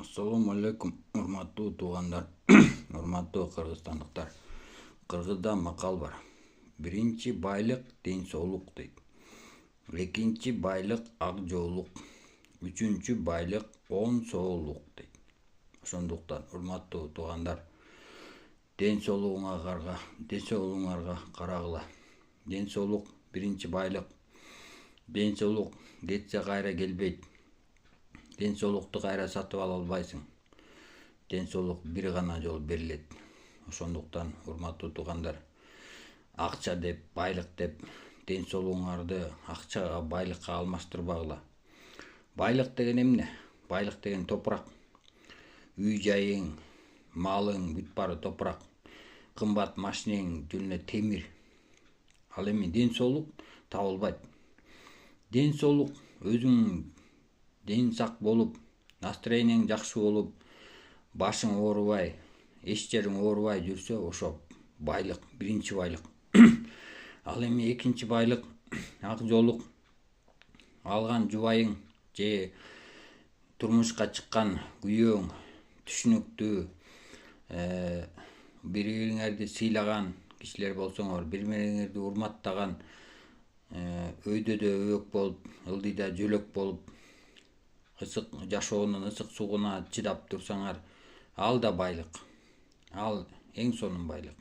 Assalamu alaikum, урматтуу туугандар, урматтуу кыргызстандыктар. Кыргызда макал бар. Биринчи байлык ден соолук дейт. Экинчи байлык ак жоолук. Үчүнчү байлык он соолук дейт. Ошондуктан, урматтуу туугандар, ден соолугуңарга карагыла. Ден соолук биринчи байлык. Ден соолук кетсе кайра келбейт. Ден соолукту кайра сатып ала албайсың. Ден соолук бир гана жолу берилет. Ошондуктан, урматтуу туугандар, акча деп, байлык деп ден соолугуңарды акчага, байлыкка алмаштырбагыла. Байлык деген эмне? Байлык деген топурак. Үй жайың, малың бүт баары топурак. Кымбат машинең жөнүнө темир. Ал эми ден соолук табылбайт. Ден соолук өзүң ден сак болуп, настроениең жакшы болуп, башың оорубай, эч жериң оорубай жүрсө, ошо байлык, биринчи байлык. Ал эми экинчи байлык ак жоолук. Алган жубайың же турмушка чыккан күйөөң түшүнүктүү, бири-бириңерди сыйлаган кишилер болсоңор, бири-бириңерди урматтаган, өйдө да өбөк болуп, ылдыйда жөлөк болуп, ысык жашоонун ысык сууна чыдап турсаңар, ал да байлык. Ал эң сонун байлык.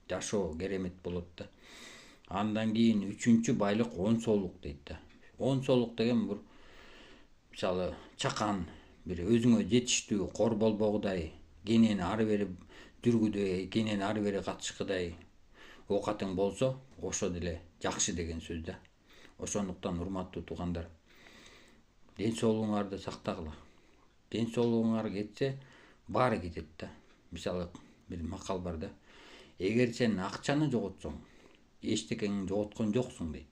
Жашоо керемет болот да. Андан кийин үчүнчү байлык он соолук дейт да. Он соолук деген бир мисалы чакан, бир өзүңө жетиштүү кор болбогудай, кенени ары бери жүргүдөй, кенени ары бери катышкыдай оокатың болсо, ошо деле жакшы деген сөз да. Ошондуктан, урматтуу туугандар, ден соолугуңарды сактагыла. Ден соолугуңар кетсе, баары кетет да. Мисалы бир макал бар да. Эгер сен акчаны жоготсоң, эчтекеңди жоготкон жоксуң дейт.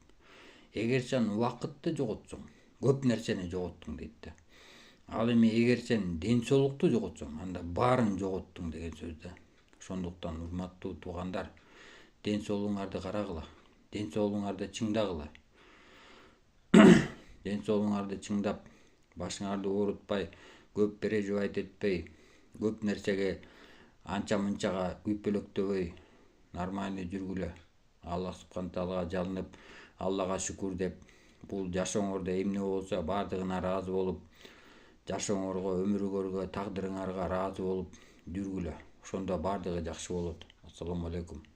Эгер сен убакытты жоготсоң, көп нерсени жоготтуң дейт да. Ал эми эгер сен ден соолукту жоготсоң, анда баарын жоготтуң деген сөз да. Ошондуктан, урматтуу туугандар, ден соолугуңарды карагыла. Ден соолугуңарды чыңдагыла. Ден соолугуңарды чыңдап, башыңарды оорутпай, көп переживать этпей, көп нерсеге анча-мынчага күйпөлөктөбөй, нормальный жүргүлө. Аллах субхана таалага жалынып, Аллага шүкүр деп, бул жашооңордо эмне болсо баардыгына ыраазы болуп, жашооңорго, өмүрүңөргө, тагдырыңарга ыраазы болуп жүргүлө. Ошондо баардыгы жакшы болот. Ассаламу алейкум.